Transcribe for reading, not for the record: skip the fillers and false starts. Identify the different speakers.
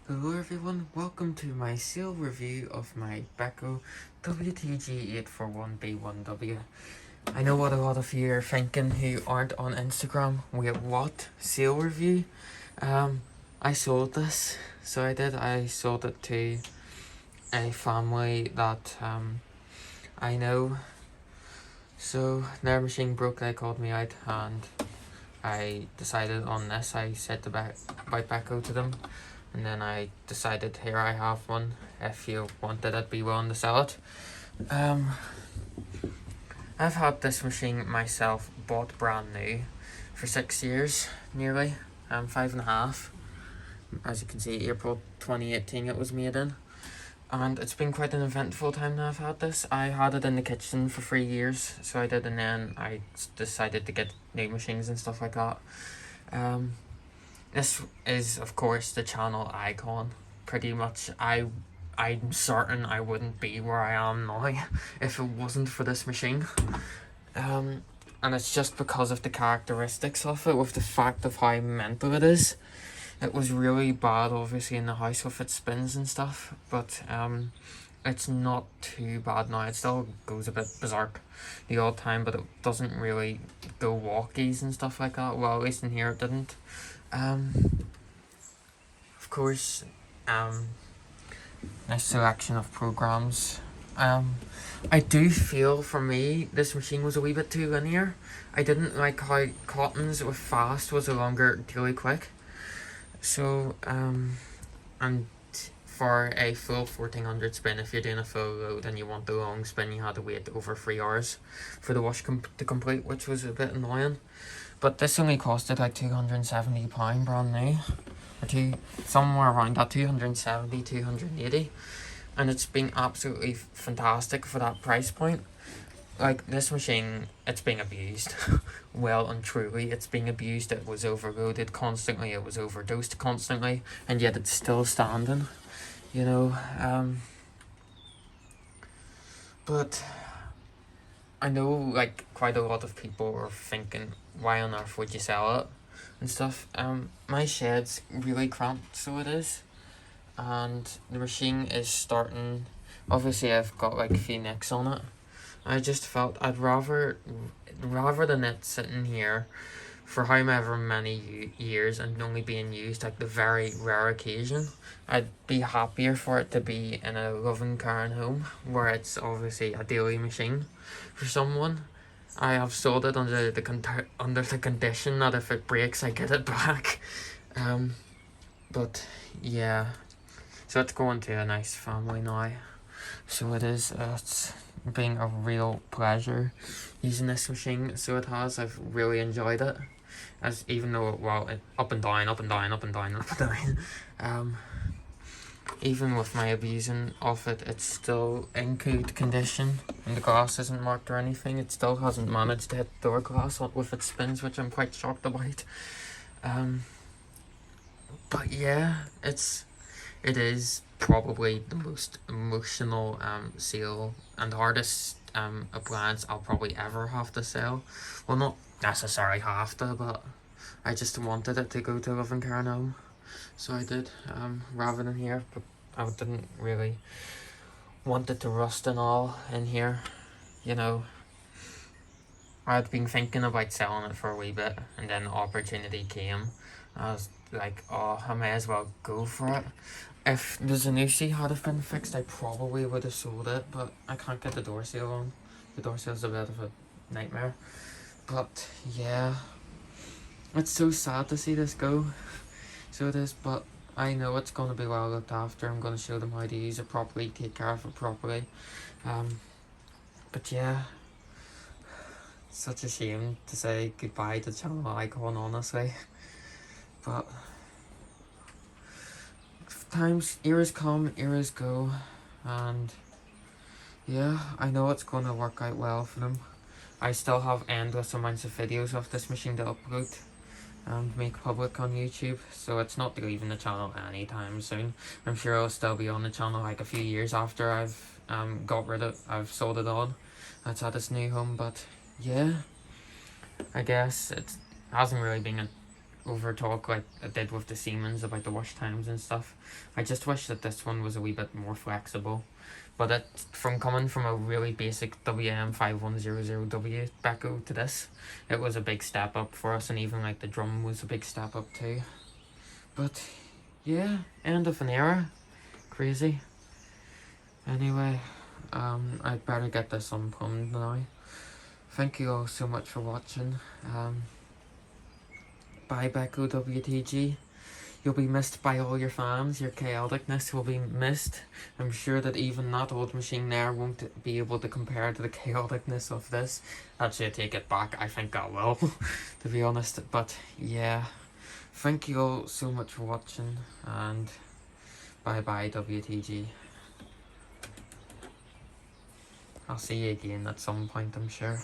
Speaker 1: Hello everyone, welcome to my sale review of my Beko WTG841B1W. I know what a lot of you are thinking who aren't on Instagram. Wait, what? Sale review? I sold this. So I did. I sold it to a family that I know. So their machine broke, they called me out and I decided on this. I said about Beko to them. And then I decided, here I have one, if you wanted I'd be willing to sell it. I've had this machine myself, bought brand new, for 6 years, nearly, 5.5. As you can see, April 2018 it was made in. And it's been quite an eventful time that I've had this. I had it in the kitchen for 3 years, so I did, and then I decided to get new machines and stuff like that. This is, of course, the channel icon. Pretty much, I'm certain I wouldn't be where I am now if it wasn't for this machine. And it's just because of the characteristics of it, with the fact of how mental it is. It was really bad, obviously, in the house with its spins and stuff, but it's not too bad now. It still goes a bit berserk the odd time, but it doesn't really go walkies and stuff like that. Well, at least in here it didn't. Of course, nice selection of programs. I do feel, for me, this machine was a wee bit too linear. I didn't like how Cotton's with fast was a longer daily quick. So, and for a full 1400 spin, if you're doing a full load and you want the long spin, you had to wait over 3 hours for the wash to complete, which was a bit annoying. But this only costed like £270 brand new, or somewhere around that, 270, 280, and it's been absolutely fantastic for that price point. Like, this machine, it's being abused. Well and truly, it's being abused. It was overloaded constantly, it was overdosed constantly, and yet it's still standing, you know. But I know, like, quite a lot of people are thinking, why on earth would you sell it and stuff. My shed's really cramped, so it is, and the machine is starting. Obviously, I've got like a few nicks on it. I just felt I'd rather than it sitting here for however many years and only being used like the very rare occasion, I'd be happier for it to be in a loving care and home where it's obviously a daily machine for someone. I have sold it under the condition that if it breaks, I get it back. But yeah, so it's going to a nice family now. So it is. It's been a real pleasure using this machine. So it has. I've really enjoyed it. As even though it up and down, up and down, up and down, up and down. Even with my abusing of it, it's still in good condition, and the glass isn't marked or anything. It still hasn't managed to hit door glass with its spins, which I'm quite shocked about. But yeah, it is probably the most emotional sale and hardest appliance I'll probably ever have to sell. Well, not necessarily have to, but I just wanted it to go to Love and Care and Home, so I did, rather than here. But I didn't really want it to rust and all in here, you know. I'd been thinking about selling it for a wee bit, and then the opportunity came. I was like, oh, I may as well go for it. If the Zanussi had have been fixed, I probably would have sold it, but I can't get the door seal on. The door seal's a bit of a nightmare. But yeah, it's so sad to see this go. So it is, but I know it's going to be well looked after. I'm going to show them how to use it properly, take care of it properly. But yeah, it's such a shame to say goodbye to channel icon, honestly. But times, eras come, eras go, and yeah, I know it's going to work out well for them. I still have endless amounts of videos of this machine to upload and make public on YouTube, so it's not leaving the channel anytime soon. I'm sure I'll still be on the channel like a few years after I've I've sold it on. That's at its new home. But yeah, I guess it hasn't really been over talk like I did with the Siemens about the wash times and stuff. I just wish that this one was a wee bit more flexible. But it, from coming from a really basic WM5100W Beko to this, it was a big step up for us, and even like the drum was a big step up too. But yeah, end of an era. Crazy. Anyway, I'd better get this unplumbed now. Thank you all so much for watching. Bye Beko WTG. You'll be missed by all your fans. Your chaoticness will be missed. I'm sure that even that old machine there won't be able to compare to the chaoticness of this. Actually, I take it back. I think I will, to be honest. But yeah, thank you all so much for watching, and bye bye WTG. I'll see you again at some point, I'm sure.